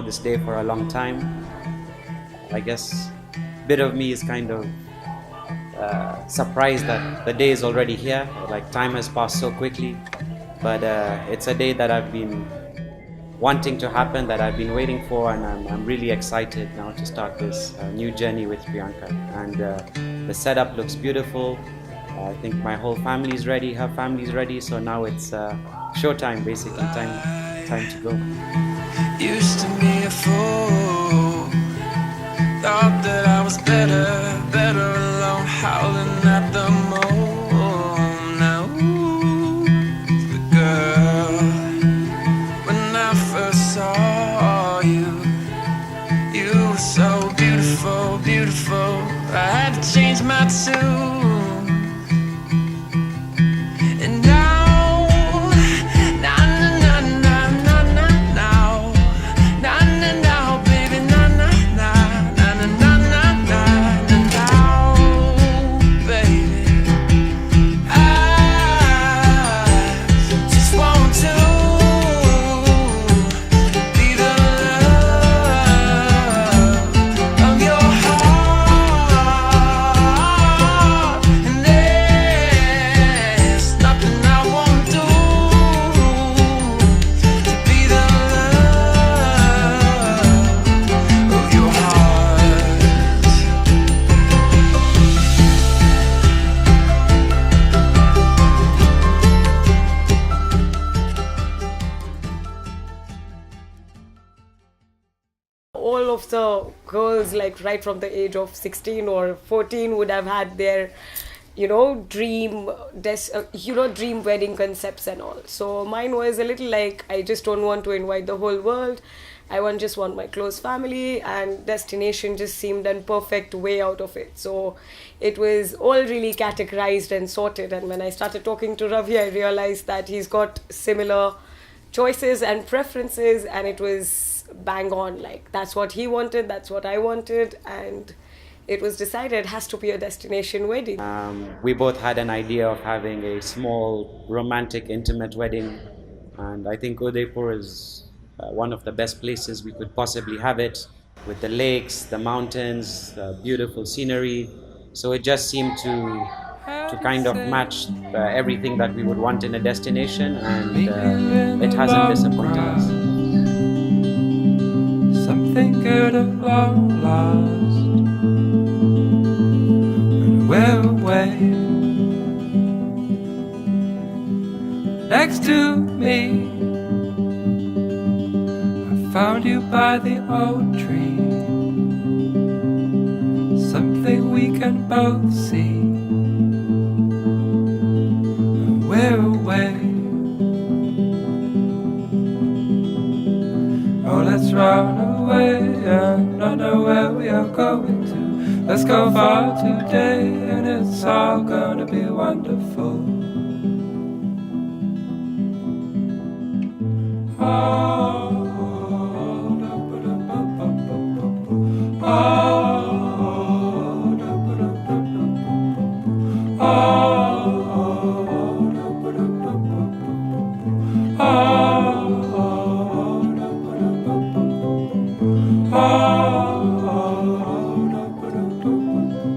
for this day for a long time. I guess a bit of me is kind of surprised that the day is already here. Like, time has passed so quickly, but it's a day that I've been wanting to happen, that I've been waiting for, and I'm really excited now to start this new journey with Priyanka. And the setup looks beautiful. I think my whole family is ready, her family is ready, so now it's showtime, basically. Time to go. Used to be a fool, thought that I was better alone, howling at the moon. Now, ooh, the girl, when I first saw you, you were so beautiful, beautiful. I had to change my tune. And now, na na na na na na now, na na now, baby, na na na na na na na na na now, baby. I just want to be the love of your heart, and there's nothing I won't do to be the love of your heart. All of the girls, like right from the age of 16 or 14, would have had their dream wedding concepts and all. So mine was a little like, I just don't want to invite the whole world. Just want my close family, and destination just seemed a perfect way out of it. So it was all really categorized and sorted, and when I started talking to Ravi, I realized that he's got similar choices and preferences, and it was bang on. Like, that's what he wanted, that's what I wanted, and it was decided it has to be a destination wedding. We both had an idea of having a small, romantic, intimate wedding, and I think Udaipur is one of the best places we could possibly have it, with the lakes, the mountains, beautiful scenery. So it just seemed to kind of match everything that we would want in a destination, and it hasn't disappointed us. Something good at long last, when we're away next to me. I found you by the old tree, something we can both see when we're away. Oh, let's run away and not know where we are going to. Let's go far today and it's all gonna be wonderful.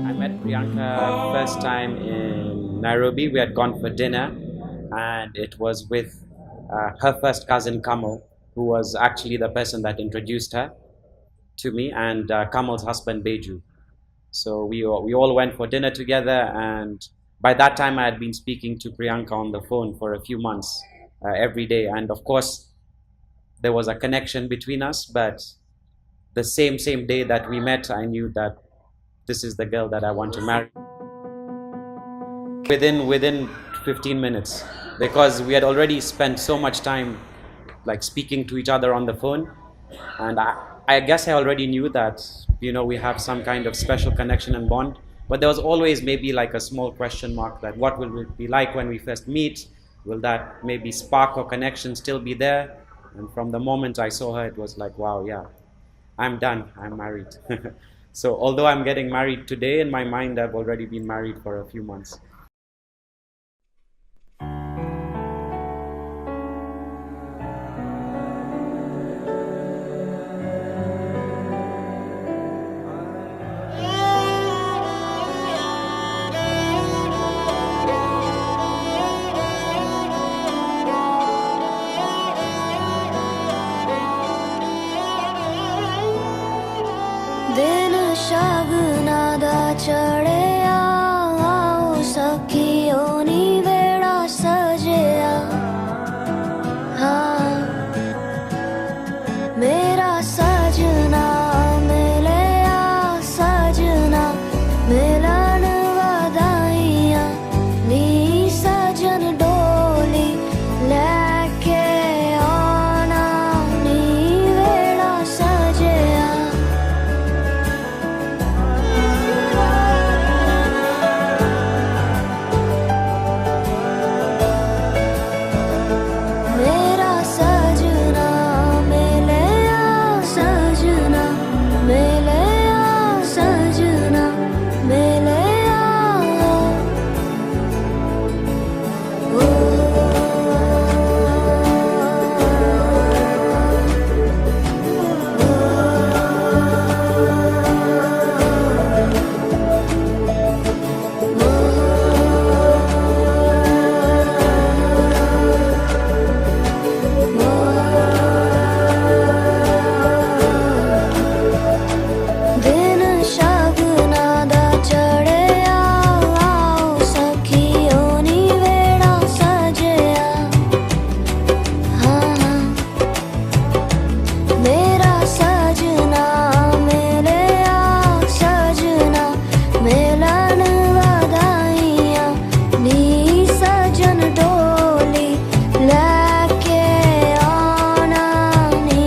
I met Priyanka first time in Nairobi. We had gone for dinner, and it was with her first cousin Kamal, who was actually the person that introduced her to me, and Kamal's husband Beju. So we all went for dinner together, and by that time I had been speaking to Priyanka on the phone for a few months, every day, and of course there was a connection between us. But the same day that we met, I knew that this is the girl that I want to marry. Within 15 minutes, because we had already spent so much time like speaking to each other on the phone, and I guess I already knew that we have some kind of special connection and bond. But there was always maybe like a small question mark, that what will it be like when we first meet? Will that maybe spark or connection still be there? And from the moment I saw her, it was like, wow, yeah, I'm done, I'm married. So although I'm getting married today, in my mind I've already been married for a few months. शगना दा चढ़िया आओ सखियो नी वेड़ा सजया हाँ मेरा सजना मिलया सजना मिलन वधाइयां नी सजन डोली लेके आना नी वेड़ा सजया मेरा सजना मिलया सजना मिलया सजना मिलया दिन शगना दा चढ़िया आओ सखियो नी वेड़ा सजया हाँ मेरा सजना मिलया सजना मिलन वधाइयां नी सजन डोली लेके आना नी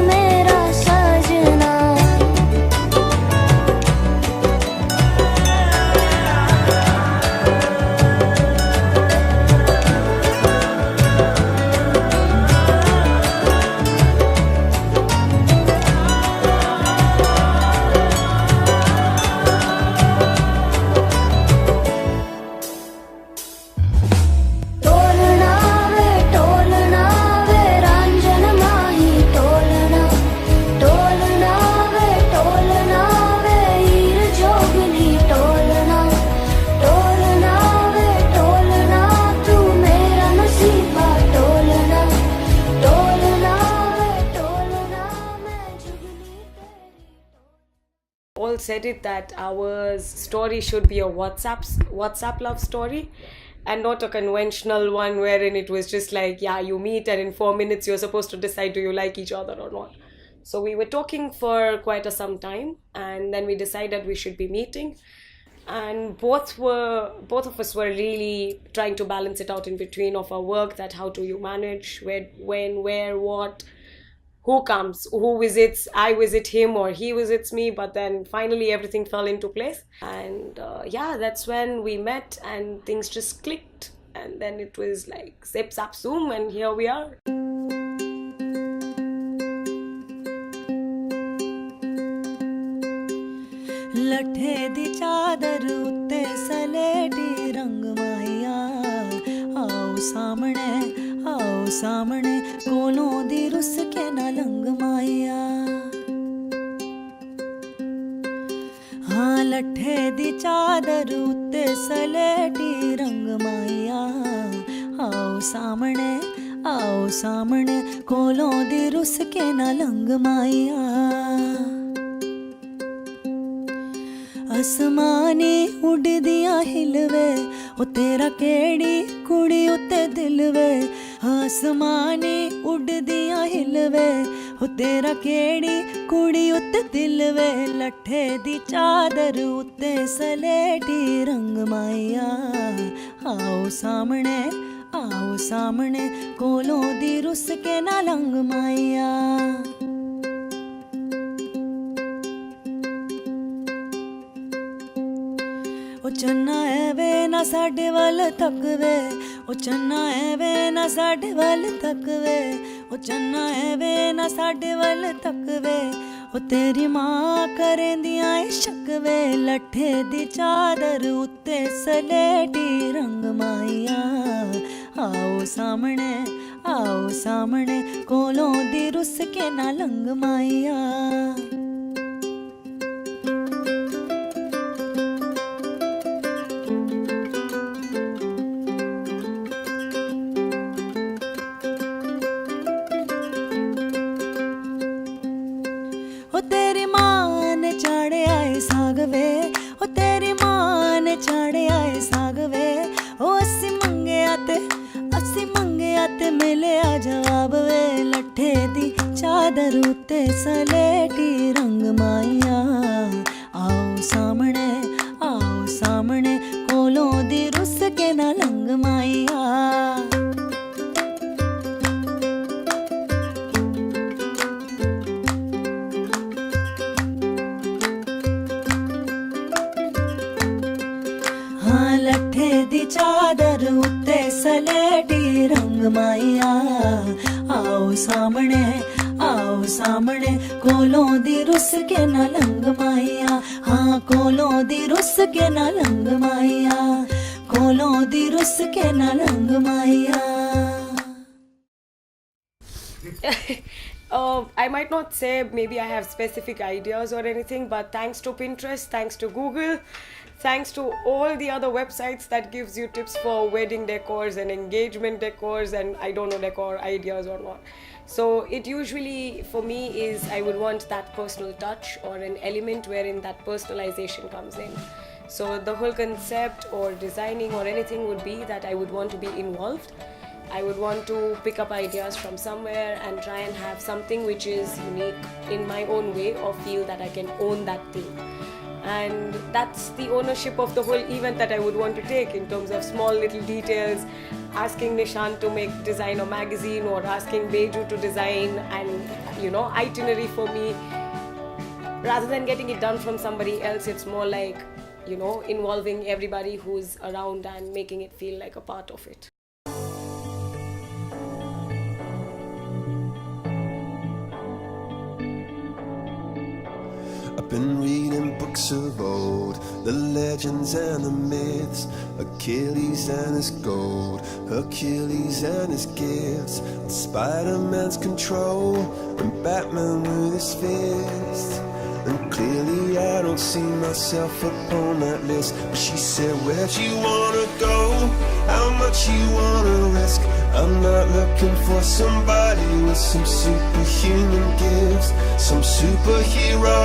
मेरा सजना टोलना वे रांझन माही टोलना वे हीर जोगनी टोलना वे टोलना तू मेरा नसीबा टोलना वे टोलना मैं जुगनी तेरी All said it that our story should be a WhatsApp love story and not a conventional one wherein it was just like, yeah, you meet and in 4 minutes you're supposed to decide do you like each other or not. So we were talking for quite some time and then we decided we should be meeting, and both of us were really trying to balance it out in between of our work, that how do you manage when where what, who comes, who visits, I visit him or he visits me. But then finally everything fell into place, and yeah, that's when we met and things just clicked, and then it was like zip zap zoom and here we are. लठे दी चादर उत्ते सलेटी रंग माइया आओ सामने कोलों दी रुस के ना लंग माइया हाँ लठे दी चादर उत्ते सलेटी रंग माइया आओ सामने कोलों दी रुस के ना लंग माइया आसमानी उड़दियां हिलवे ओ तेरा केड़ी कुड़ी उत्ते दिल वे आसमानी उड़दियां हिलवे ओ तेरा केड़ी कुड़ी उत्ते दिल वे लठे दी चादर उत्ते सलेटी रंग माइया आओ सामने कोलों दी रुस के ना लंग माइया ओ चन्ना एवे ना साडे वाल तकवे ओ चन्ना एवे ना साडे वाल तकवे ओ चन्ना एवे ना साडे वाल तकवे ओ तेरी मां करेंदियां शकवे लठे दी चादर उत्ते सलेटी रंग माइया आओ सामने कोलों दी रुस के ना लंग माइया ਸਾਗ ਵੇ ਉਹ ਤੇਰੀ ਮਾਂ ਨੇ ਚਾੜਿਆ ਏ ਸਾਗ ਵੇ ਉਹ ਅਸੀਂ ਮੰਗਿਆ ਤੇ ਮਿਲਿਆ ਜਵਾਬ ਵੇ ਲੱਠੇ ਦੀ ਚਾਦਰ ਉੱਤੇ ਸਲੇਟੀ ਰੰਗ ਮਾਇਆ ਆਓ ਸਾਹਮਣੇ ਕੋਲੋਂ ਦੀ ਰੁੱਸ ਕੇ ਨਾ ਲੰਗ ਮਾਇਆ ਲੱਠੇ ਦੀ ਚਾਦਰ ਉੱਤੇ ਸਲੇਟੀ ਰੰਗ ਮਾਇਆ ਆਓ ਸਾਹਮਣੇ ਕੋਲੋਂ ਦੀ ਰੁੱਸ ਕੇ ਨਾ ਲੰਗ ਮਾਇਆ ਹਾਂ ਕੋਲੋਂ ਦੀ ਰੁੱਸ ਕੇ ਨਾ ਲੰਗ ਮਾਇਆ ਕੋਲੋਂ ਦੀ ਰੁੱਸ ਕੇ ਨਾ ਲੰਗ ਮਾਇਆ I might not say maybe I have specific ideas or anything, but thanks to Pinterest, thanks to Google, thanks to all the other websites that gives you tips for wedding decors and engagement decors and I don't know decor ideas or not. So it usually for me is I would want that personal touch or an element wherein that personalization comes in. So the whole concept or designing or anything would be that I would want to be involved. I would want to pick up ideas from somewhere and try and have something which is unique in my own way or feel that I can own that thing. And that's the ownership of the whole event that I would want to take in terms of small little details, asking Nishan to design a magazine or asking Beju to design and itinerary for me. Rather than getting it done from somebody else, it's more like involving everybody who's around and making it feel like a part of it. I've been reading books of old, the legends and the myths, Achilles and his gold, Hercules and his gifts, and Spider-Man's control, and Batman with his fist. And clearly I don't see myself upon that list. But she said, where'd you wanna go? How much you wanna risk? I'm not looking for somebody with some superhuman gifts, some superhero,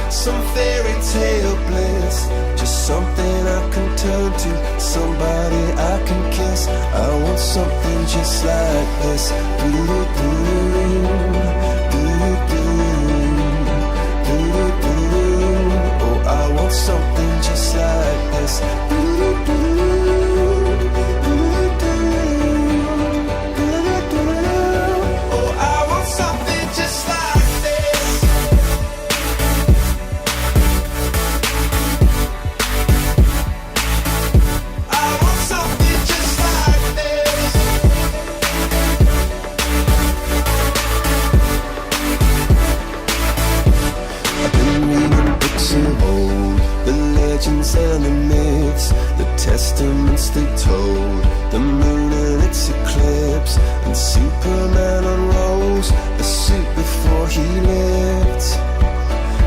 some fairy tale bliss. Just something I can turn to, somebody I can kiss. I want something just like this. Oh, I want something just like this. Oh, I want something just like this. I want something just like this. I've been reading books of old, the legends and the myths, the testaments they told, the moon and its eclipse, and Superman unrolls a suit before he lived.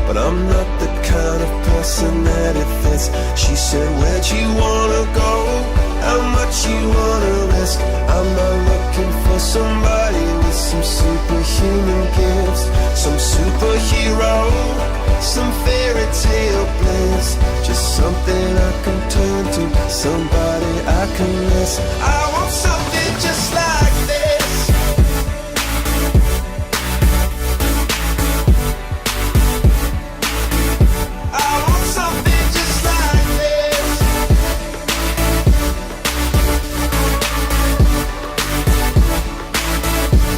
But I'm not the kind of person that it fits. She said, where'd you wanna go? How much you wanna risk? I'm not looking for somebody with some superhuman gifts, some superhero, some fairy tale bliss. Just something I can turn to, somebody I can miss. I want something just like this. I want something just like this.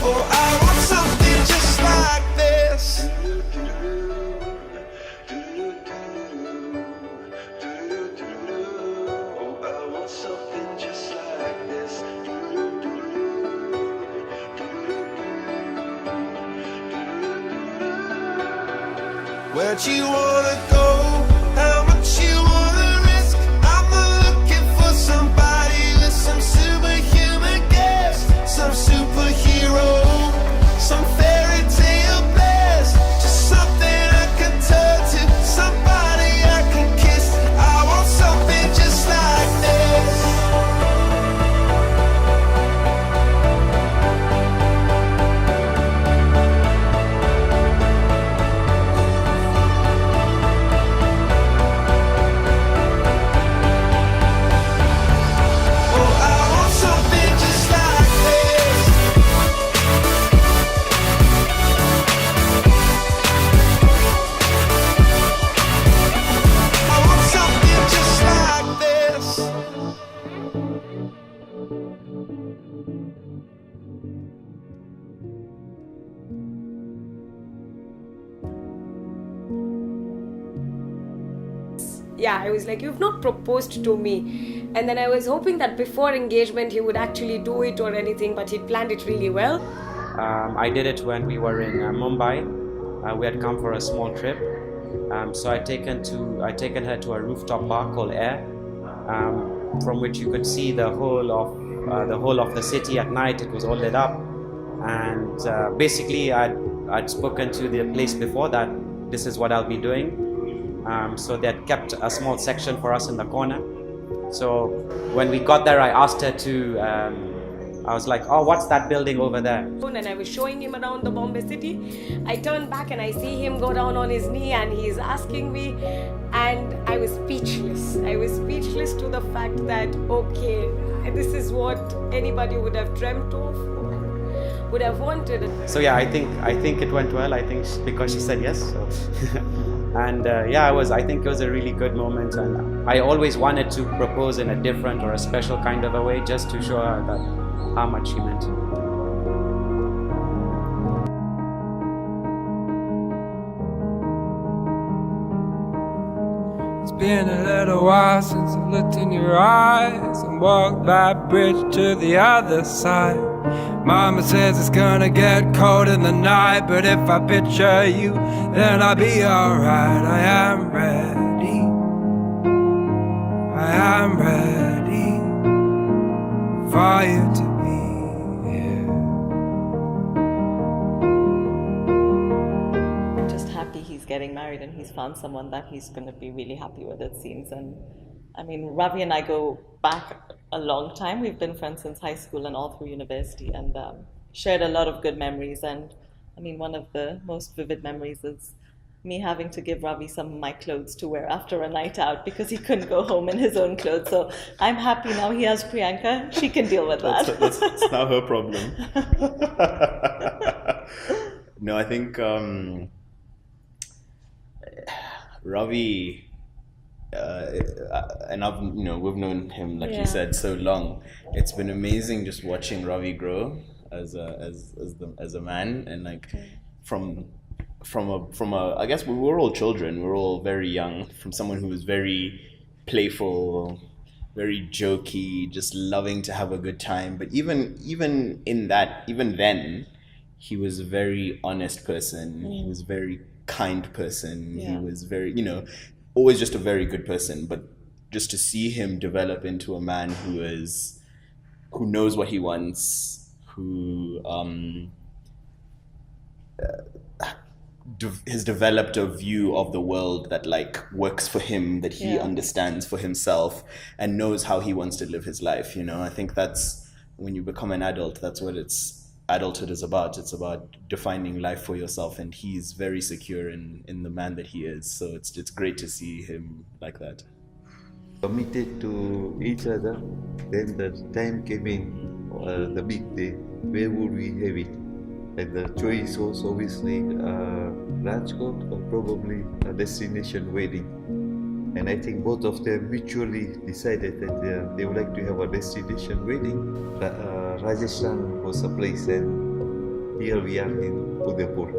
Oh, I want something just like this. Oh, I want something just like this. Where'd you wanna go? How much you wanna risk? I'm not looking for somebody with some superhuman gifts, some superhero, some fairy tale bliss. Just something I can turn to, somebody I can kiss. I want something just like this. I was like, you've not proposed to me. And then I was hoping that before engagement he would actually do it or anything, but he planned it really well. I did it when we were in Mumbai. We had come for a small trip. So I'd taken her to a rooftop bar called Air, from which you could see the whole of the city at night. It was all lit up, and basically I'd spoken to the place before that this is what I'll be doing. So they had kept a small section for us in the corner. So when we got there, I asked her to. I was like, oh, what's that building over there? And I was showing him around the Bombay city. I turned back and I see him go down on his knee and he's asking me, and I was speechless. I was speechless to the fact that, okay, this is what anybody would have dreamt of, would have wanted. So yeah, I think it went well. I think because she said yes. So. And I think it was a really good moment, and I always wanted to propose in a different or a special kind of a way, just to show her that how much she meant to me. It's been a little while since I've looked in your eyes and walked that bridge to the other side. Mama says it's gonna get cold in the night, but if I picture you, then I'll be alright. I am ready. I am ready for you to be here. I'm just happy he's getting married and he's found someone that he's going to be really happy with, it seems. And I mean, Ravi and I go back a long time. We've been friends since high school and all through university, and shared a lot of good memories. And I mean, one of the most vivid memories is me having to give Ravi some of my clothes to wear after a night out because he couldn't go home in his own clothes. So I'm happy now he has Priyanka. She can deal with that. That's now her problem. No, I think Ravi, and we've known him, like you said, so long. It's been amazing just watching Ravi grow as a man, and like from a I guess we were all children. We were all very young. From someone who was very playful, very jokey, just loving to have a good time. But even then, he was a very honest person. He was a very kind person. He was very, always just a very good person. But just to see him develop into a man who knows what he wants, who has developed a view of the world that like works for him, that he understands for himself, and knows how he wants to live his life. I think that's when you become an adult. That's what adulthood is about. It's about defining life for yourself, and he's very secure in the man that he is. So it's great to see him like that. Committed to each other. Then the time came in, the big day. Where would we have it? And the choice was obviously Rajkot or probably a destination wedding. And I think both of them mutually decided that they would like to have a destination wedding. Rajasthan was a place, and here we are in Udaipur.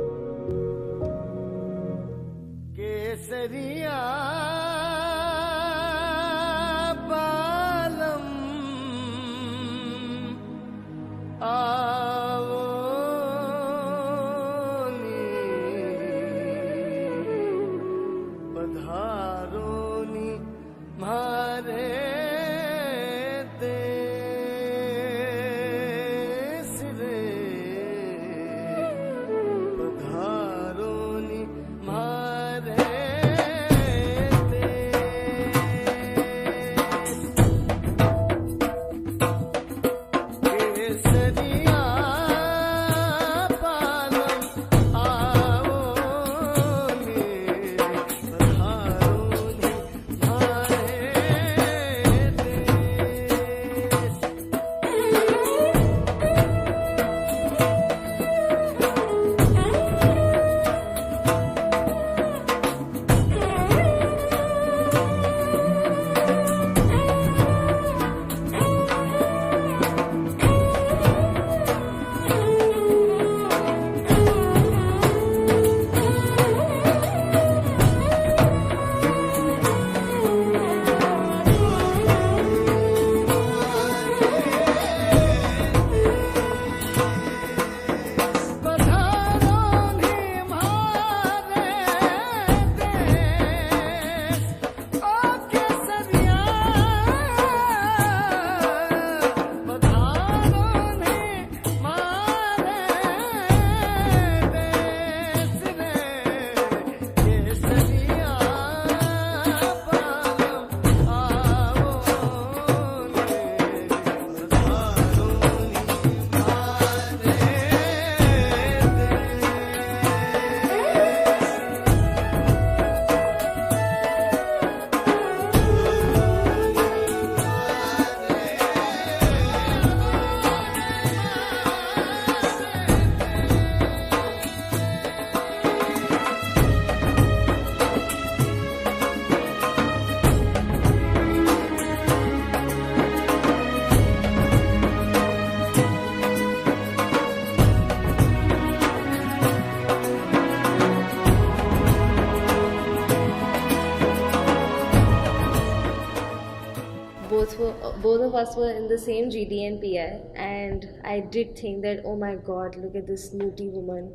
both of us were in the same GD and PI, and I did think that, oh my God, look at this snooty woman.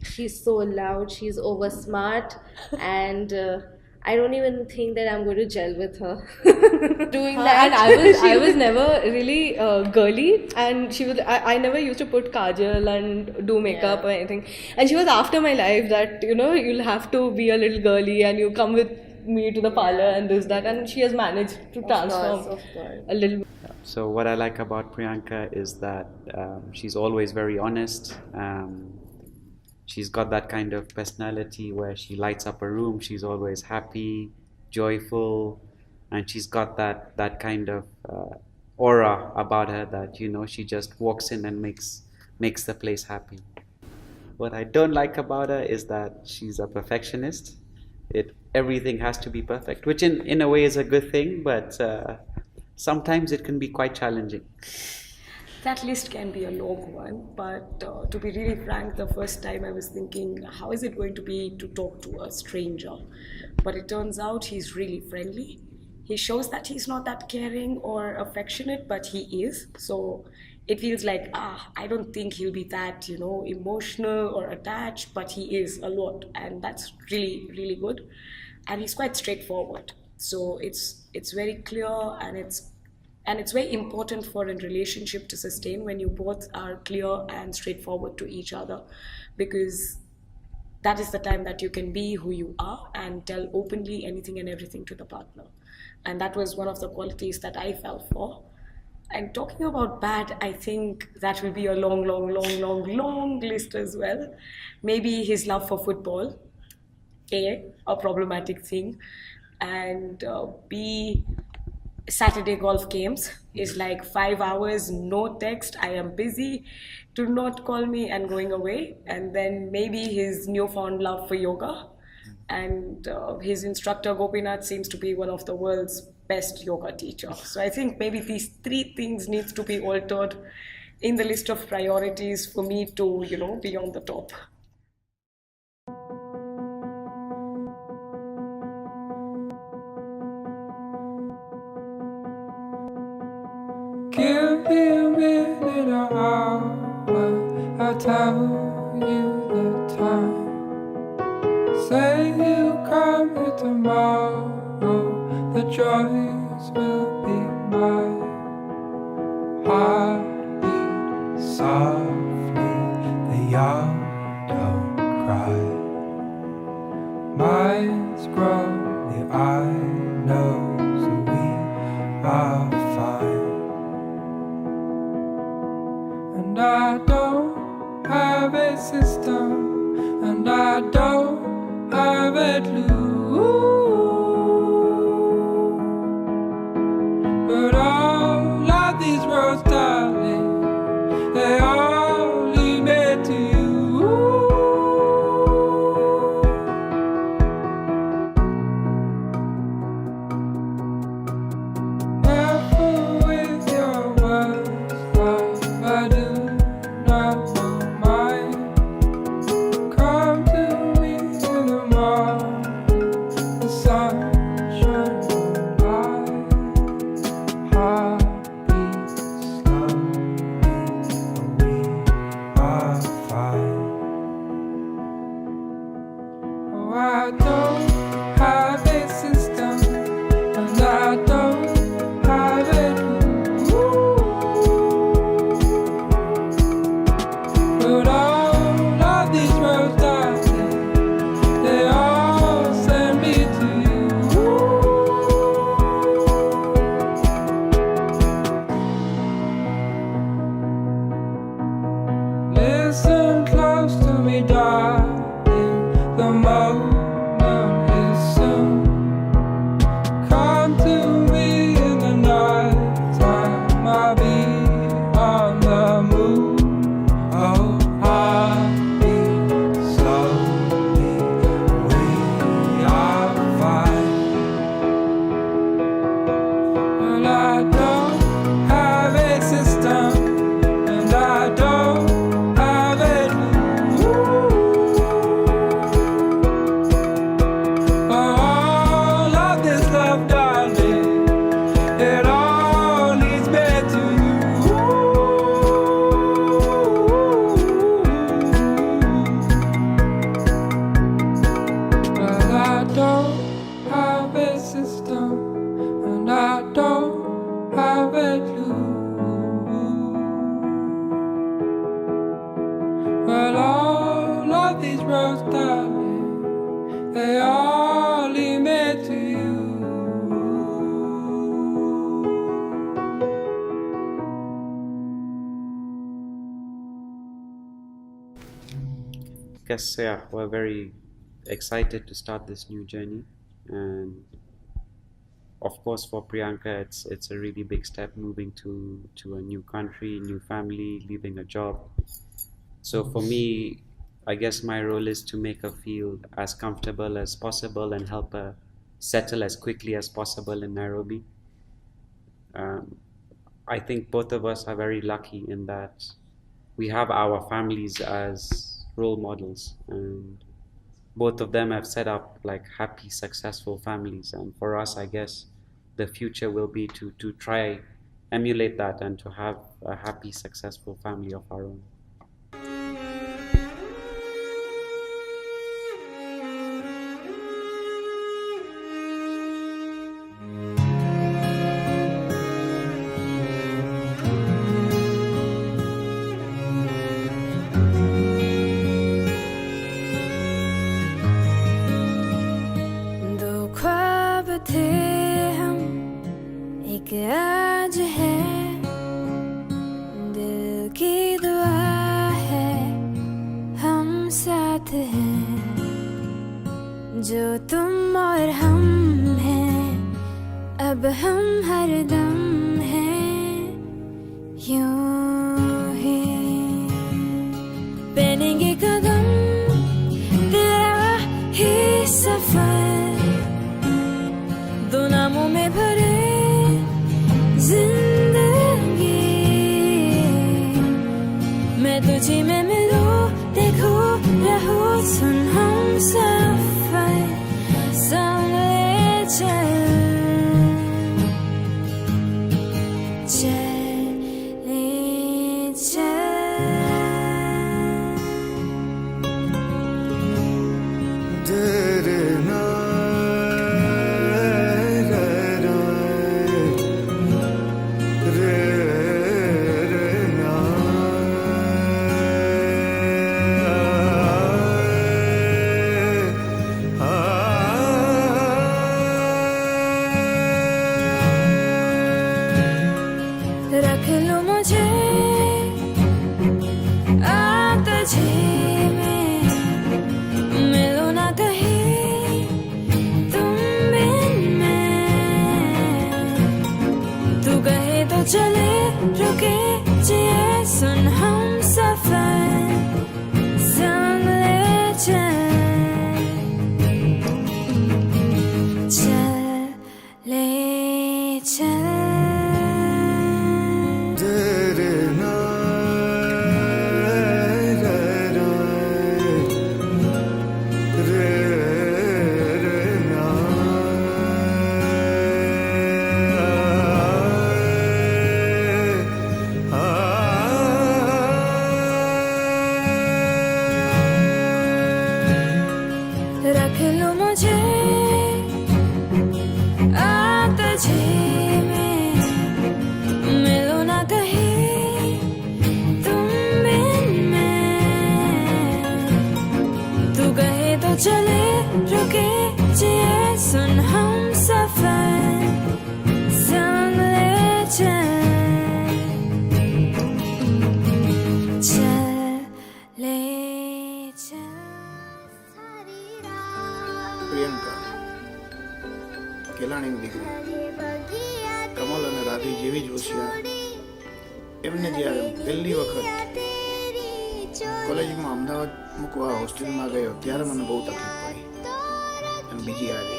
She's so loud. She's over smart, and I don't even think that I'm going to gel with her. Doing that, and I was never really girly, and I never used to put kajal and do makeup or anything, and she was after my life that you'll have to be a little girly and you come with me to the parlor and this that, and she has managed to transform of course. a little. So what I like about Priyanka is that she's always very honest. She's got that kind of personality where she lights up a room. She's always happy, joyful, and she's got that kind of aura about her that she just walks in and makes the place happy. What I don't like about her is that she's a perfectionist. Everything has to be perfect, which in a way is a good thing, but sometimes it can be quite challenging. That list can be a long one, but to be really frank, the first time I was thinking, how is it going to be to talk to a stranger? But it turns out he's really friendly. He shows that he's not that caring or affectionate, but he is. So it feels like, I don't think he'll be that, emotional or attached, but he is a lot. And that's really, really good. And he's quite straightforward. So it's very clear, and it's very important for a relationship to sustain when you both are clear and straightforward to each other, because that is the time that you can be who you are and tell openly anything and everything to the partner. And that was one of the qualities that I fell for. And talking about bad, I think that will be a long, long, long, long, long list as well. Maybe his love for football, a problematic thing, and B, Saturday golf games is like 5 hours, no text, I am busy, do not call me, and going away. And then maybe his newfound love for yoga. And his instructor Gopinath seems to be one of the world's best yoga teachers. So I think maybe these three things needs to be altered in the list of priorities for me to, be on the top. Give me a minute or hour, I'll tell you the time. Say you'll come here tomorrow, the joys will be mine. Heartbeat softly, the young don't cry. Minds grow, the eye knows we are fine. And I don't have a system, and I don't have a clue. guess, yeah, we're very excited to start this new journey. And of course, for Priyanka, it's a really big step moving to a new country, new family, leaving a job. So for me, I guess my role is to make her feel as comfortable as possible and help her settle as quickly as possible in Nairobi. Um, I think both of us are very lucky in that we have our families as role models, and both of them have set up like happy, successful families. And for us, I guess the future will be to try emulate that and to have a happy, successful family of our own. दो ख्वाब थे हम एक आज है दिल की दुआ है हम साथ हैं जो तुम और हम हैं अब हम हरदम हैं यूं ही पहनेंगे कदम तेरा ही सफर दो नामों में भरे जिंदगी मैं तुझी में मिलूं देखूं रहूं सुन हम सफर संग ले चल ले चल रख लो मुझे तुझे में मिलो ना कहीं तुम बिन मैं तू कहे तो चले रुके जिए सुन हम सफर संग ले चल ले चल रख लो मुझे तुझे में मिलो ना कहीं तुम बिन मैं तू कहे तो चले रुके जिए सुन हम सफर संग ले ले चल પ્રિયંકા કેલાણીની દીકરી કમલ અને રાધી જેવી જ હોશિયાર એમને જ્યારે પહેલી વખત કોલેજમાં અમદાવાદ મૂકવા હોસ્ટેલમાં ગયો ત્યારે મને બહુ તકલીફ પડી અને બીજી આજે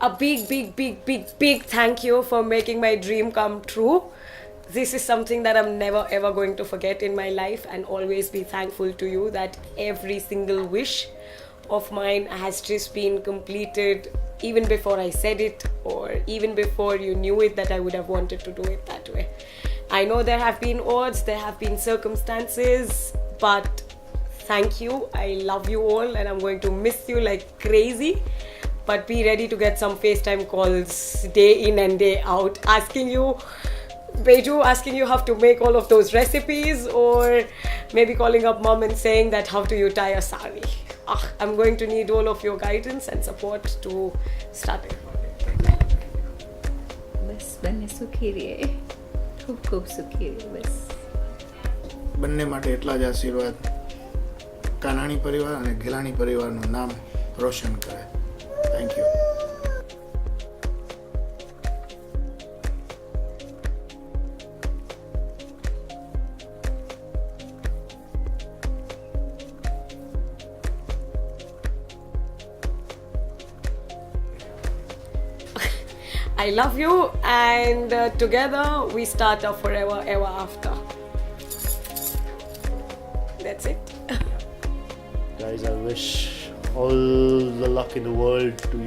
A big thank you for making my dream come true. This is something that I'm never ever going to forget in my life, and always be thankful to you that every single wish of mine has just been completed even before I said it, or even before you knew it, that I would have wanted to do it that way. I know there have been odds, there have been circumstances, but thank you. I love you all and I'm going to miss you like crazy. But be ready to get some FaceTime calls day in and day out asking you, Beju, asking you how to make all of those recipes, or maybe calling up mom and saying that how do you tie a sari. I'm going to need all of your guidance and support to start it. બસ બંને સુખી રહે ખૂબ ખૂબ સુખી રહે બસ બંને માટે એટલા જ આશીર્વાદ. કાનાણી પરિવાર અને ઘેલાણી પરિવારનું નામ રોશન કરે. Thank you. I love you, and together we start our forever ever after. That's it. Guys, I wish all the luck in the world to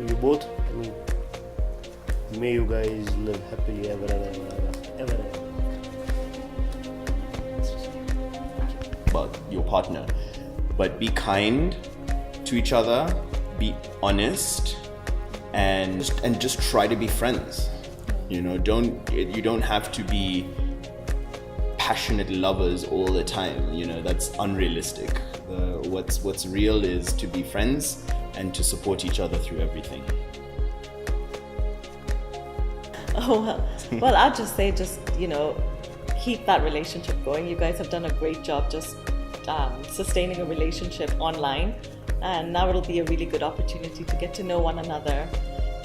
you both. I mean, may you guys live happily ever and ever. About your partner, but be kind to each other, be honest, and just try to be friends. You know, you don't have to be passionate lovers all the time. You know, that's unrealistic. What's real is to be friends and to support each other through everything. Oh, well, I'll just say, keep that relationship going. You guys have done a great job just sustaining a relationship online, and now it'll be a really good opportunity to get to know one another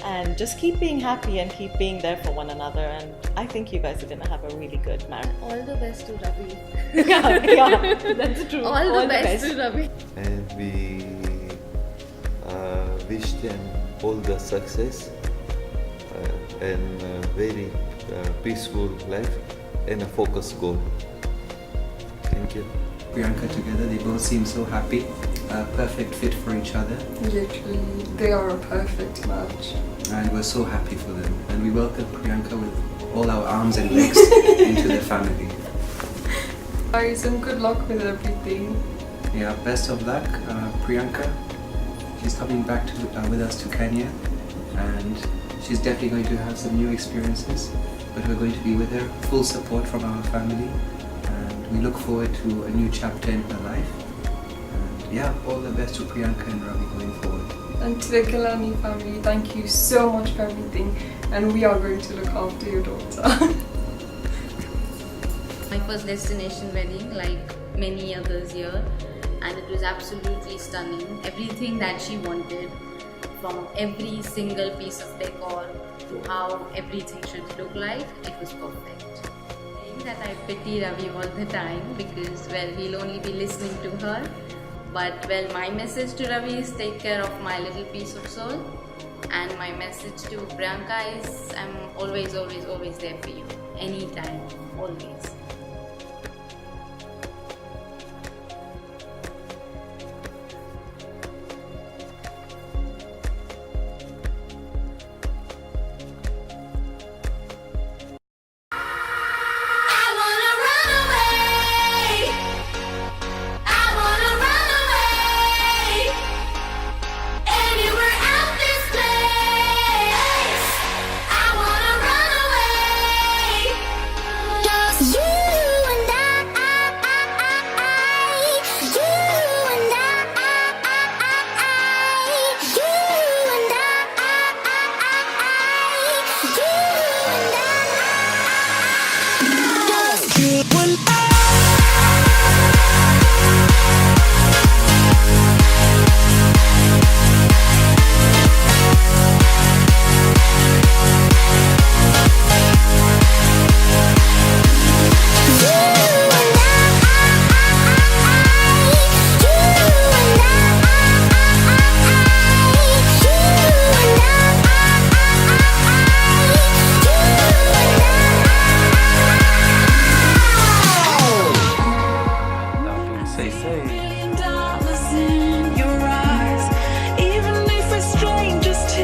and just keep being happy and keep being there for one another, and I think you guys are going to have a really good marriage. All the best to Ravi. yeah, that's true. All the best to Ravi. And we wish them all the success and very peaceful life and a focused goal. Thank you. Priyanka together, they both seem so happy, perfect fit for each other. Literally, they are a perfect match. And we're so happy for them. And we welcome Priyanka with all our arms and legs into their family. Guys, and good luck with everything. Yeah, best of luck, Priyanka. She's coming back with us to Kenya, and she's definitely going to have some new experiences, but we're going to be with her, full support from our family, and we look forward to a new chapter in her life. And yeah, all the best to Priyanka and Ravi going forward. And to the Kalani family, thank you so much for everything, and we are going to look after your daughter. My first destination wedding, like many others here, and it was absolutely stunning. Everything that she wanted, from every single piece of decor to how everything should look like, it was perfect. Saying that I pity Ravi all the time because, well, he'll only be listening to her. But, well, my message to Ravi is take care of my little piece of soul. And my message to Priyanka is I'm always, always, always there for you. Anytime, always. Million dollars in your eyes, even if it's strangers.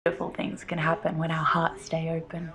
Beautiful things can happen when our hearts stay open.